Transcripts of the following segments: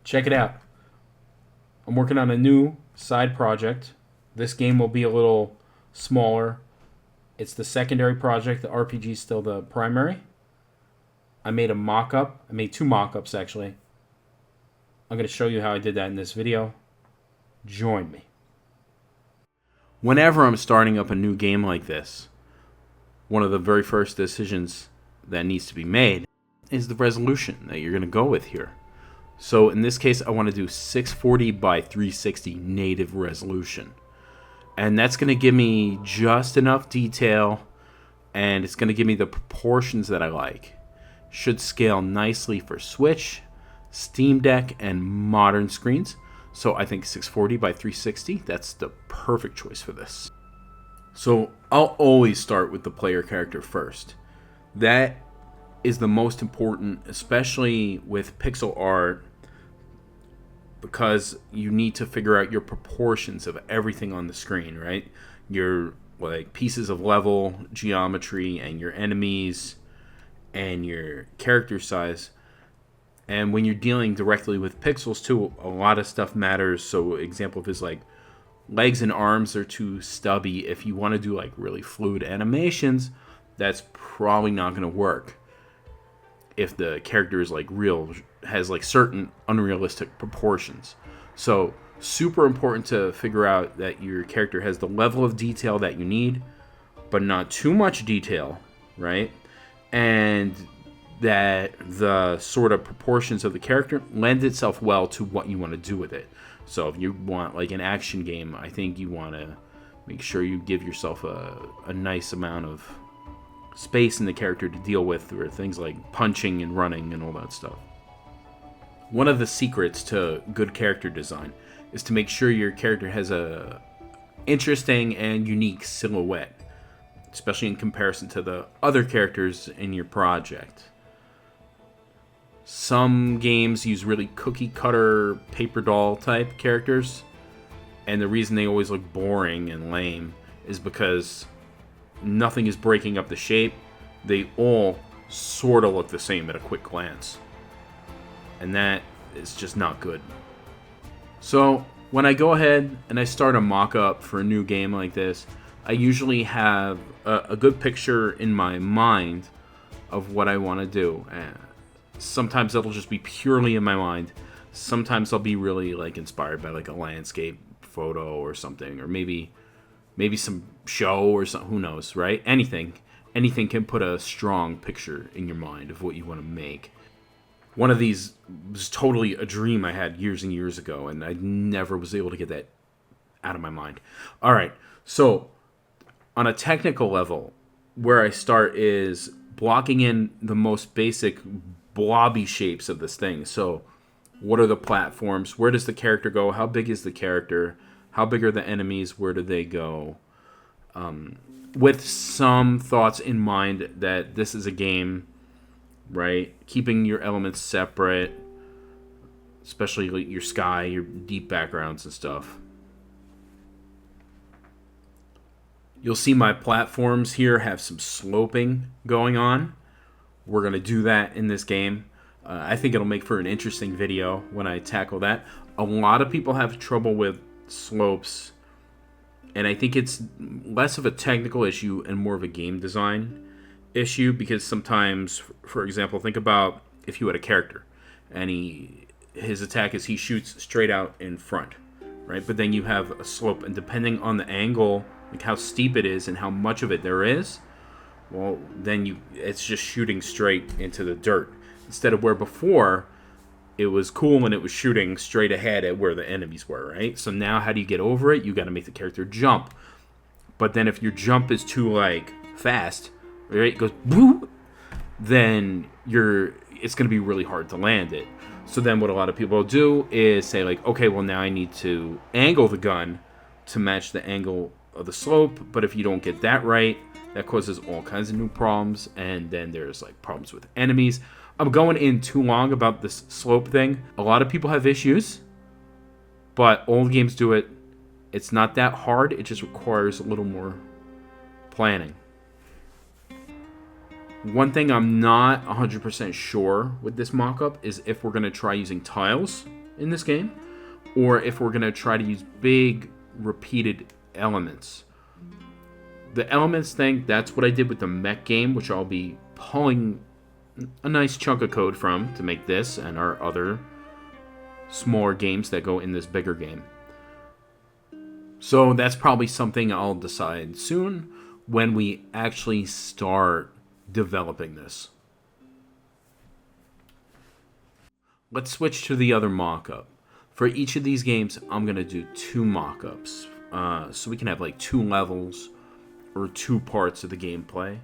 check it out. I'm working on a new side project. This game will be a little smaller. It's the secondary project. The RPG is still the primary. I made a mock-up. I made two mock-ups, actually. I'm going to show you how I did that in this video. Join me. Whenever I'm starting up a new game like this, one of the very first decisions that needs to be made is the resolution that you're going to go with here. So in this case, I want to do 640 by 360 native resolution. And that's going to give me just enough detail, and it's going to give me the proportions that I like. Should scale nicely for Switch, Steam Deck, and modern screens. So I think 640 by 360, that's the perfect choice for this. So I'll always start with the player character first. That is the most important, especially with pixel art, because you need to figure out your proportions of everything on the screen, right? Your like pieces of level, geometry, and your enemies, and your character size. And when you're dealing directly with pixels too, a lot of stuff matters. So example is like legs and arms are too stubby. If you want to do like really fluid animations, that's probably not going to work. If the character is like real, has like certain unrealistic proportions. So super important to figure out that your character has the level of detail that you need, but not too much detail, right? And that the sort of proportions of the character lend itself well to what you want to do with it. So if you want like an action game, I think you want to make sure you give yourself a nice amount of space in the character to deal with, or things like punching and running and all that stuff. One of the secrets to good character design is to make sure your character has a interesting and unique silhouette, especially in comparison to the other characters in your project. Some games use really cookie cutter paper doll type characters, and the reason they always look boring and lame is because nothing is breaking up the shape. They all sort of look the same at a quick glance, and that is just not good. So when I go ahead and I start a mock-up for a new game like this, I usually have a good picture in my mind of what I want to do. Sometimes it'll just be purely in my mind. Sometimes I'll be really like inspired by like a landscape photo or something, or maybe some show or something. Who knows, right? Anything can put a strong picture in your mind of what you want to make. One of these was totally a dream I had years and years ago, and I never was able to get that out of my mind. All right, so on a technical level, where I start is blocking in the most basic blobby shapes of this thing. So what are the platforms? Where does the character go? How big is the character? How big are the enemies? Where do they go? With some thoughts in mind that this is a game, right? Keeping your elements separate, especially like your sky, your deep backgrounds and stuff. You'll see my platforms here have some sloping going on. We're going to do that in this game. I think it'll make for an interesting video when I tackle that. A lot of people have trouble with slopes, and I think it's less of a technical issue and more of a game design issue, because sometimes, for example, think about if you had a character and his attack is he shoots straight out in front, right? But then you have a slope, and depending on the angle, like how steep it is and how much of it there is, well, then it's just shooting straight into the dirt. Instead of where before, it was cool when it was shooting straight ahead at where the enemies were, right? So now how do you get over it? You got to make the character jump. But then if your jump is too, like, fast, right, it goes, woo, then it's going to be really hard to land it. So then what a lot of people do is say, like, okay, well, now I need to angle the gun to match the angle of the slope. But if you don't get that right, that causes all kinds of new problems, and then there's like problems with enemies. I'm going in too long about this slope thing. A lot of people have issues, but all games do it. It's not that hard. It just requires a little more planning. One thing I'm not 100% sure with this mock-up is if we're going to try using tiles in this game, or if we're going to try to use big repeated elements. The elements thing, that's what I did with the mech game, which I'll be pulling a nice chunk of code from to make this and our other smaller games that go in this bigger game. So that's probably something I'll decide soon when we actually start developing this. Let's switch to the other mock-up. For each of these games, I'm going to do 2 mock-ups. So we can have like 2 levels or 2 parts of the gameplay.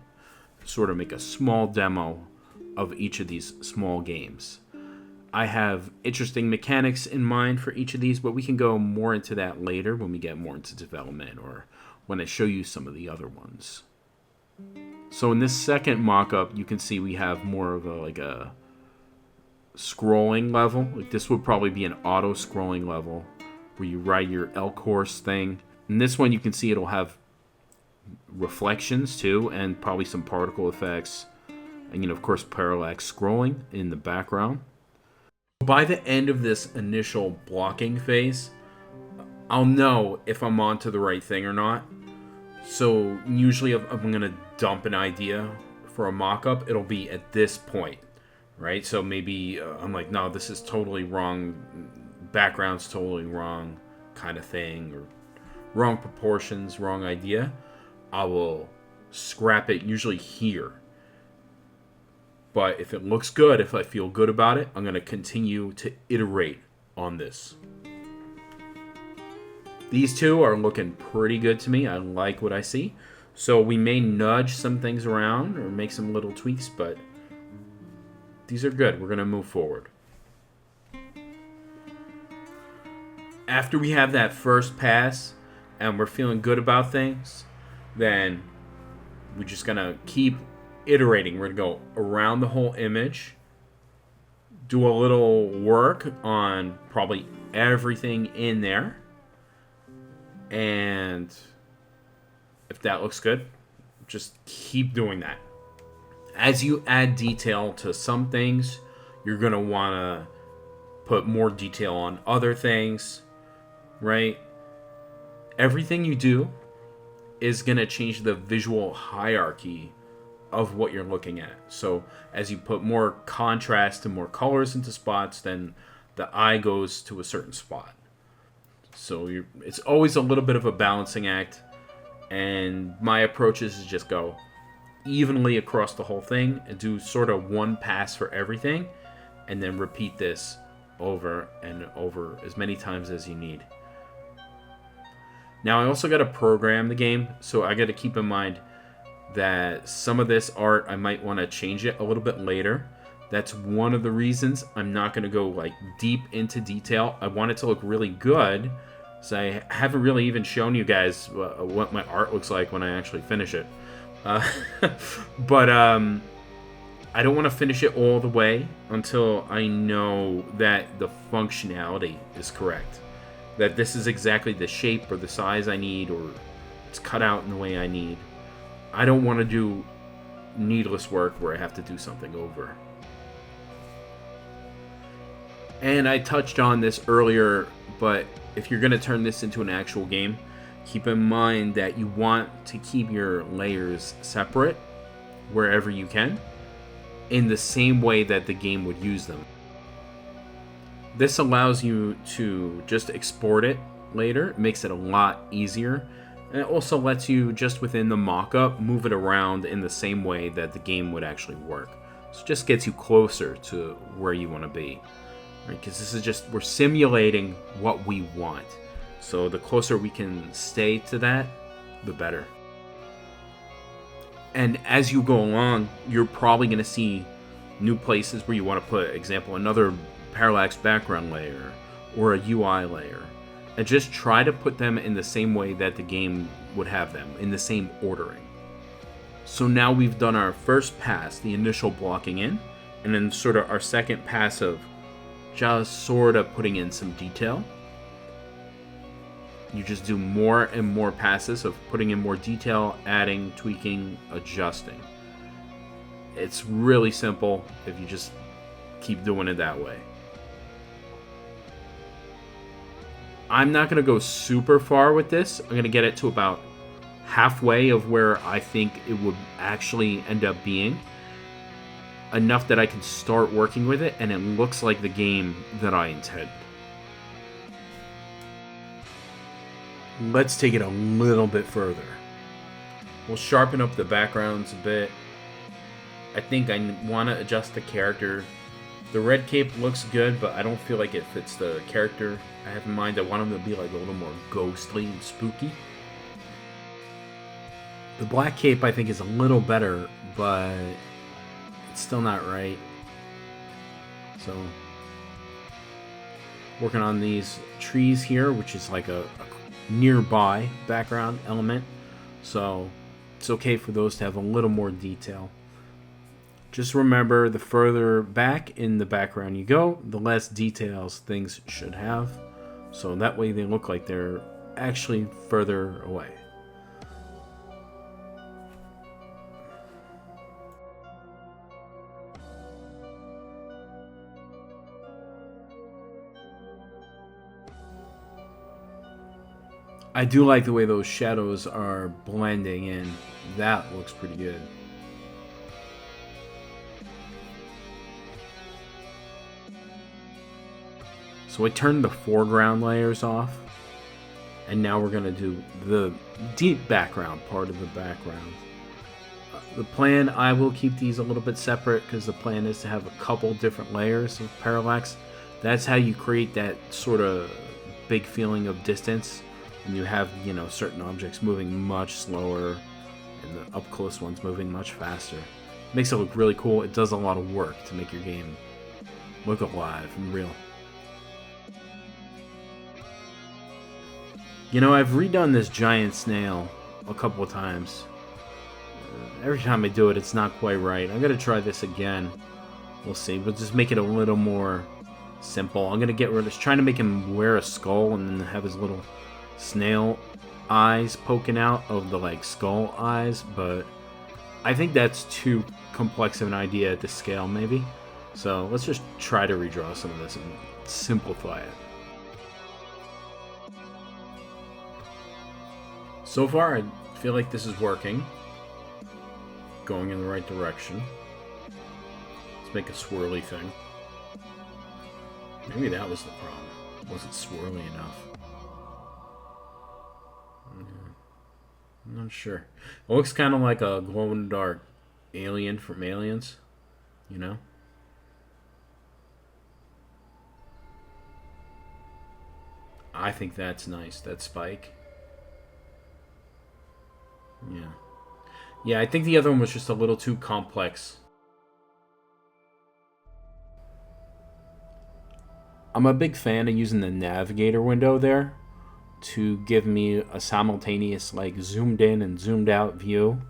Sort of make a small demo of each of these small games. I have interesting mechanics in mind for each of these, but we can go more into that later when we get more into development or when I show you some of the other ones. So in this second mock-up, you can see we have more of a scrolling level. Like this would probably be an auto-scrolling level where you ride your elk horse thing. In this one, you can see it'll have reflections too, and probably some particle effects, and of course parallax scrolling in the background. By the end of this initial blocking phase, I'll know if I'm onto the right thing or not. So usually if I'm going to dump an idea for a mock-up, it'll be at this point, right? So maybe I'm like, no, this is totally wrong, background's totally wrong kind of thing, or wrong proportions, wrong idea. I will scrap it usually here. But if it looks good, if I feel good about it, I'm going to continue to iterate on this. These 2 are looking pretty good to me. I like what I see. So we may nudge some things around or make some little tweaks, but these are good. We're going to move forward. After we have that first pass and we're feeling good about things, then we're just going to keep iterating. We're going to go around the whole image, do a little work on probably everything in there, and if that looks good, just keep doing that. As you add detail to some things, you're going to want to put more detail on other things, right? Everything you do is going to change the visual hierarchy of what you're looking at. So as you put more contrast and more colors into spots, then the eye goes to a certain spot. So it's always a little bit of a balancing act, and my approach is to just go evenly across the whole thing and do sort of one pass for everything, and then repeat this over and over as many times as you need. Now I also got to program the game, so I got to keep in mind that some of this art, I might want to change it a little bit later. That's one of the reasons I'm not going to go like deep into detail. I want it to look really good, so I haven't really even shown you guys what my art looks like when I actually finish it. But I don't want to finish it all the way until I know that the functionality is correct. That this is exactly the shape or the size I need, or it's cut out in the way I need. I don't want to do needless work where I have to do something over. And I touched on this earlier, but if you're going to turn this into an actual game, keep in mind that you want to keep your layers separate wherever you can, in the same way that the game would use them. This allows you to just export it later. It makes it a lot easier. And it also lets you, just within the mock-up, move it around in the same way that the game would actually work. So it just gets you closer to where you want to be. Right? Because this is just, we're simulating what we want. So the closer we can stay to that, the better. And as you go along, you're probably going to see new places where you want to put, example, another parallax background layer or a UI layer. And just try to put them in the same way that the game would have them, in the same ordering. So now we've done our first pass, the initial blocking in, and then sort of our second pass of just sort of putting in some detail. You just do more and more passes of putting in more detail, adding, tweaking, adjusting. It's really simple if you just keep doing it that way. I'm not going to go super far with this. I'm going to get it to about halfway of where I think it would actually end up being. Enough that I can start working with it, and it looks like the game that I intend. Let's take it a little bit further. We'll sharpen up the backgrounds a bit. I think I want to adjust the character. The red cape looks good, but I don't feel like it fits the character I have in mind. I want him to be like a little more ghostly and spooky. The black cape I think is a little better, but it's still not right. So, working on these trees here, which is like a nearby background element. So, it's okay for those to have a little more detail. Just remember, the further back in the background you go, the less details things should have. So that way they look like they're actually further away. I do like the way those shadows are blending in. That looks pretty good. So I turned the foreground layers off, and now we're going to do the deep background part of the background. The plan, I will keep these a little bit separate because the plan is to have a couple different layers of parallax. That's how you create that sort of big feeling of distance when you have, you know, certain objects moving much slower and the up close ones moving much faster. It makes it look really cool. It does a lot of work to make your game look alive and real. You know, I've redone this giant snail a couple of times. Every time I do it, it's not quite right. I'm going to try this again. We'll see. But just make it a little more simple. I'm going to get rid of this. Trying to make him wear a skull and then have his little snail eyes poking out of the, like, skull eyes. But I think that's too complex of an idea at this scale, maybe. So let's just try to redraw some of this and simplify it. So far, I feel like this is working. Going in the right direction. Let's make a swirly thing. Maybe that was the problem. It wasn't swirly enough. I'm not sure. It looks kind of like a glow-in-the-dark alien from Aliens. You know? I think that's nice. That spike. Yeah. Yeah, I think the other one was just a little too complex. I'm a big fan of using the navigator window there to give me a simultaneous, like, zoomed in and zoomed out view.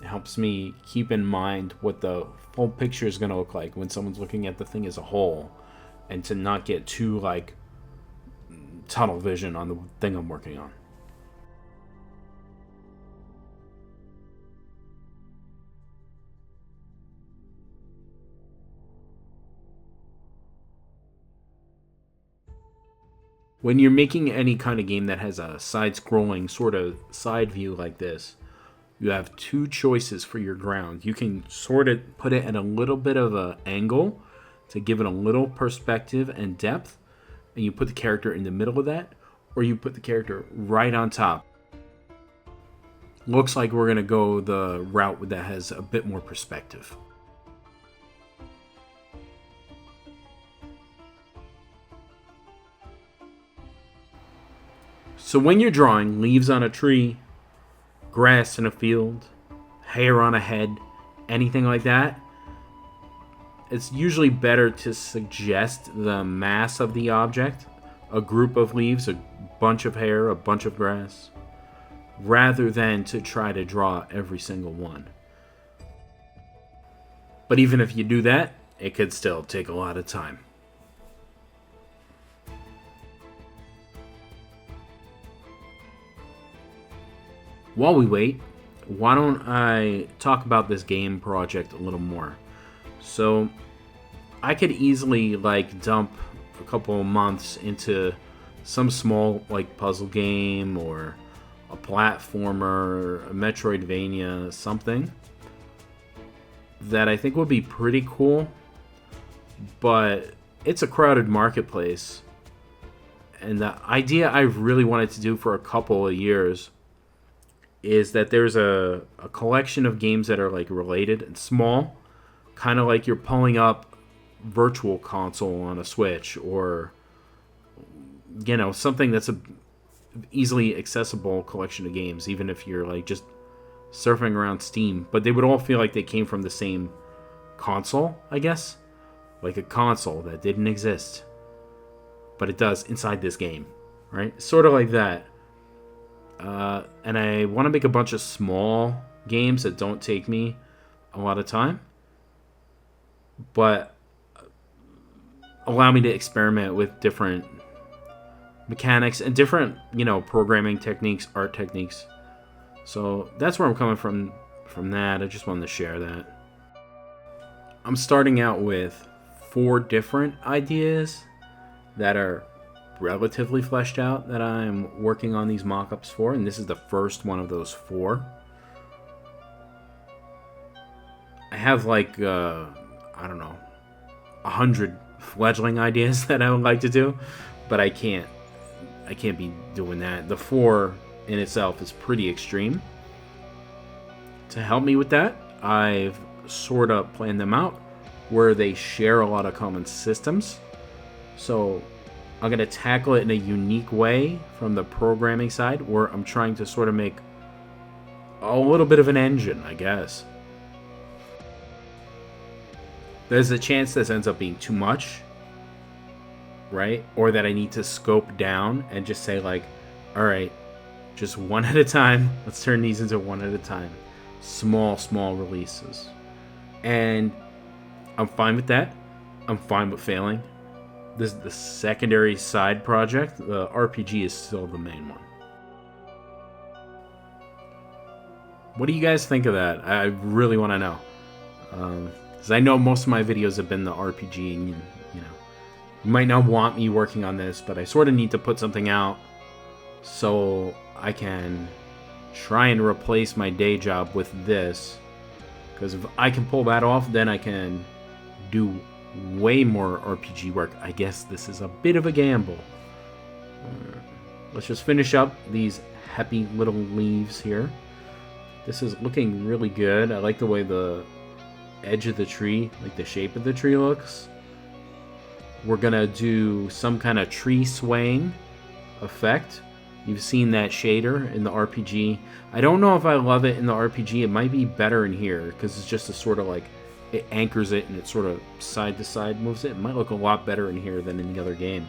It helps me keep in mind what the full picture is going to look like when someone's looking at the thing as a whole, and to not get too, like, tunnel vision on the thing I'm working on. When you're making any kind of game that has a side-scrolling sort of side view like this, you have two choices for your ground. You can sort of put it at a little bit of an angle to give it a little perspective and depth, and you put the character in the middle of that, or you put the character right on top. Looks like we're going to go the route that has a bit more perspective. So when you're drawing leaves on a tree, grass in a field, hair on a head, anything like that, it's usually better to suggest the mass of the object, a group of leaves, a bunch of hair, a bunch of grass, rather than to try to draw every single one. But even if you do that, it could still take a lot of time. While we wait, why don't I talk about this game project a little more? So, I could easily, like, dump a couple of months into some small like puzzle game or a platformer, a Metroidvania, something that I think would be pretty cool. But it's a crowded marketplace. And the idea I really wanted to do for a couple of years is that there's a collection of games that are like related and small, kind of like you're pulling up Virtual Console on a Switch, or something that's a easily accessible collection of games, even if you're like just surfing around Steam. But they would all feel like they came from the same console, I guess, like a console that didn't exist, but it does inside this game, right? Sort of like that. And I want to make a bunch of small games that don't take me a lot of time, but allow me to experiment with different mechanics and different, programming techniques, art techniques. So that's where I'm coming from that. I just wanted to share that. I'm starting out with 4 different ideas that are relatively fleshed out that I'm working on these mock-ups for, and this is the first one of those 4. I have like, I don't know, 100 fledgling ideas that I would like to do, but I can't be doing that. The 4 in itself is pretty extreme. To help me with that, I've sort of planned them out where they share a lot of common systems. So I'm going to tackle it in a unique way from the programming side, where I'm trying to sort of make a little bit of an engine, I guess. There's a chance this ends up being too much, right? Or that I need to scope down and just say like, all right, just one at a time. Let's turn these into one at a time. Small releases. And I'm fine with that. I'm fine with failing. This is the secondary side project. The RPG is still the main one. What do you guys think of that? I really want to know. Because I know most of my videos have been the RPG, and you might not want me working on this, but I sort of need to put something out so I can try and replace my day job with this. Because if I can pull that off, then I can do way more RPG work. I guess this is a bit of a gamble. Let's just finish up these happy little leaves here. This is looking really good. I like the way the edge of the tree, like the shape of the tree looks. We're gonna do some kind of tree swaying effect. You've seen that shader in the RPG. I don't know if I love it in the RPG. It might be better in here because it's just a sort of like, it anchors it and it sort of side to side moves it. It might look a lot better in here than in the other game.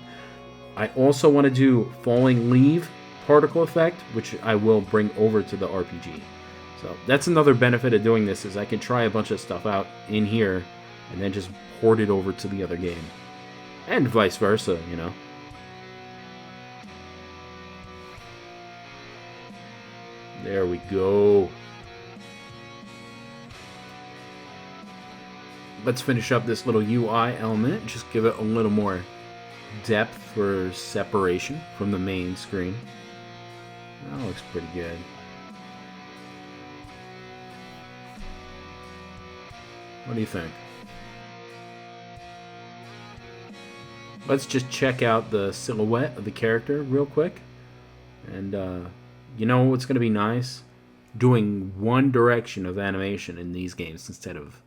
I also want to do falling leaf particle effect, which I will bring over to the RPG. So that's another benefit of doing this, is I can try a bunch of stuff out in here and then just port it over to the other game. And vice versa, There we go. Let's finish up this little UI element. Just give it a little more depth for separation from the main screen. That looks pretty good. What do you think? Let's just check out the silhouette of the character real quick. And you know what's going to be nice? Doing one direction of animation in these games instead of,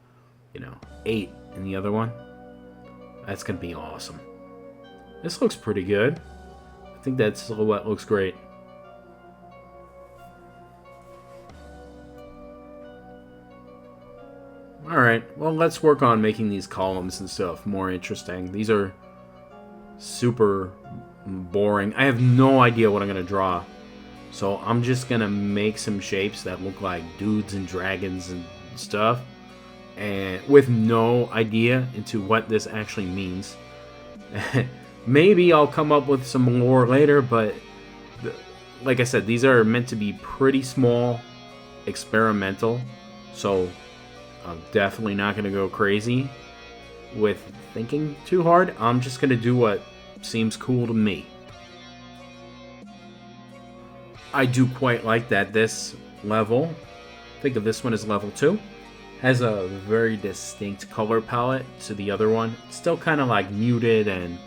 8 in the other one. That's going to be awesome. This looks pretty good. I think that silhouette looks great. Alright, well, let's work on making these columns and stuff more interesting. These are super boring. I have no idea what I'm going to draw. So I'm just going to make some shapes that look like dudes and dragons and stuff, and with no idea into what this actually means. Maybe I'll come up with some lore later, but like I said, these are meant to be pretty small, experimental, so I'm definitely not going to go crazy with thinking too hard. I'm just going to do what seems cool to me. I do quite like that this level, think of this one as level 2, has a very distinct color palette to the other one. It's still kind of like muted and,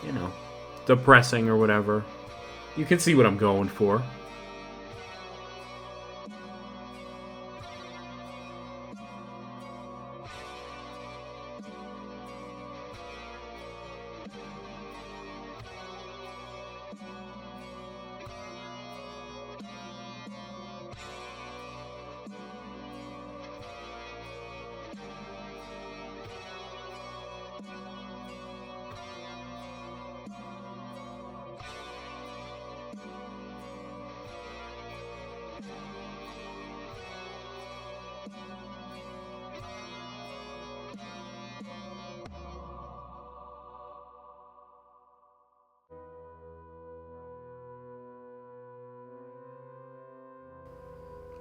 you know, depressing or whatever. You can see what I'm going for.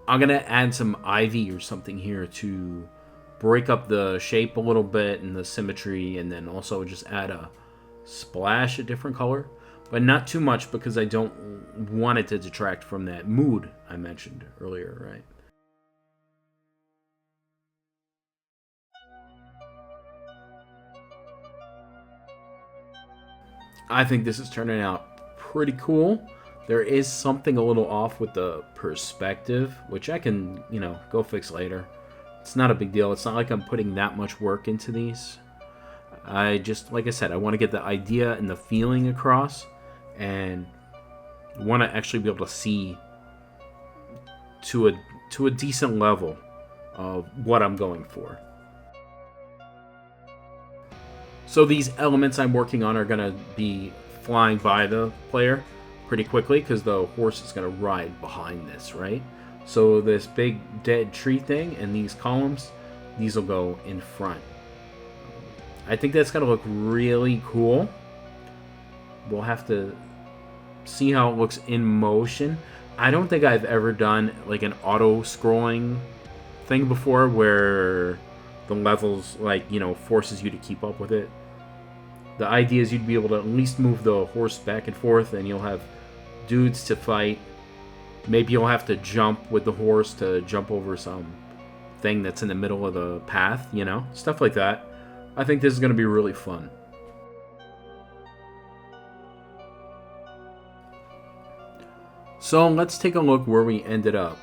I'm going to add some ivy or something here to break up the shape a little bit and the symmetry, and then also just add a splash of different color. But not too much because I don't want it to detract from that mood I mentioned earlier, right? I think this is turning out pretty cool. There is something a little off with the perspective, which I can, go fix later. It's not a big deal. It's not like I'm putting that much work into these. I just, like I said, I want to get the idea and the feeling across, and want to actually be able to see to a decent level of what I'm going for. So these elements I'm working on are going to be flying by the player pretty quickly because the horse is going to ride behind this, right? So this big dead tree thing and these columns, these will go in front. I think that's going to look really cool. We'll have to see how it looks in motion. I don't think I've ever done like an auto-scrolling thing before where the levels forces you to keep up with it. The idea is you'd be able to at least move the horse back and forth, and you'll have dudes to fight. Maybe you'll have to jump with the horse to jump over some thing that's in the middle of the path, stuff like that. I think this is going to be really fun. So let's take a look where we ended up.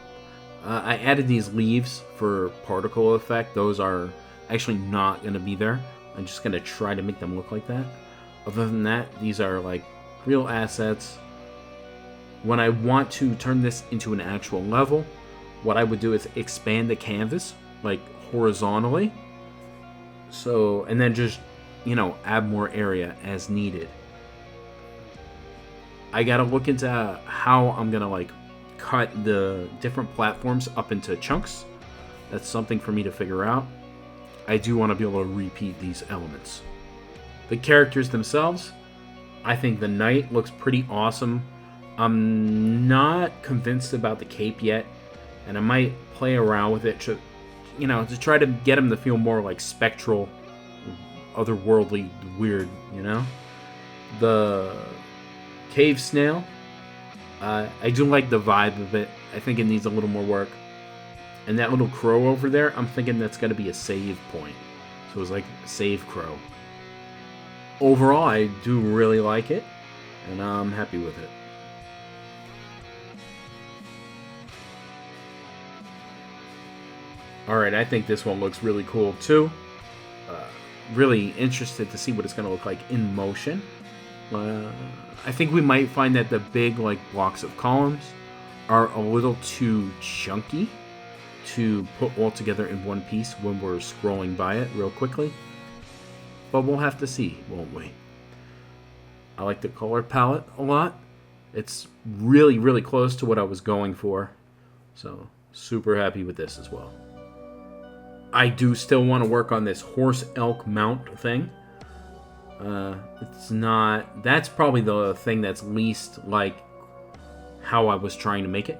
I added these leaves for particle effect. Those are actually not going to be there. I'm just going to try to make them look like that. Other than that, these are like real assets. When I want to turn this into an actual level, what I would do is expand the canvas like horizontally. So, and then just, add more area as needed. I got to look into how I'm going to cut the different platforms up into chunks. That's something for me to figure out. I do want to be able to repeat these elements. The characters themselves, I think the knight looks pretty awesome. I'm not convinced about the cape yet, and I might play around with it to try to get him to feel more like spectral, otherworldly, weird, The cave snail, I do like the vibe of it. I think it needs a little more work. And that little crow over there, I'm thinking that's going to be a save point. So it's like save crow. Overall, I do really like it, and I'm happy with it. Alright, I think this one looks really cool too. Really interested to see what it's going to look like in motion. I think we might find that the big blocks of columns are a little too chunky to put all together in one piece when we're scrolling by it real quickly. But we'll have to see, won't we? I like the color palette a lot. It's really, really close to what I was going for. So, super happy with this as well. I do still want to work on this horse elk mount thing. That's probably the thing that's least like how I was trying to make it.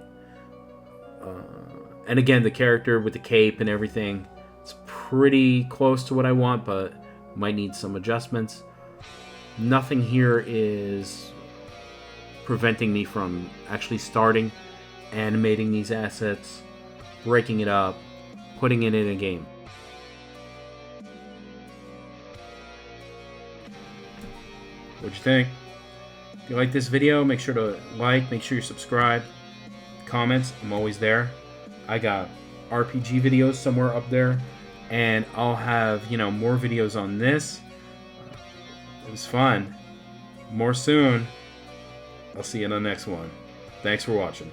And again, the character with the cape and everything, it's pretty close to what I want, but might need some adjustments. Nothing here is preventing me from actually starting animating these assets, breaking it up, putting it in a game. What'd you think? If you like this video, make sure to like, make sure you subscribe, comments, I'm always there. I got RPG videos somewhere up there, and I'll have, more videos on this. It was fun. More soon. I'll see you in the next one. Thanks for watching.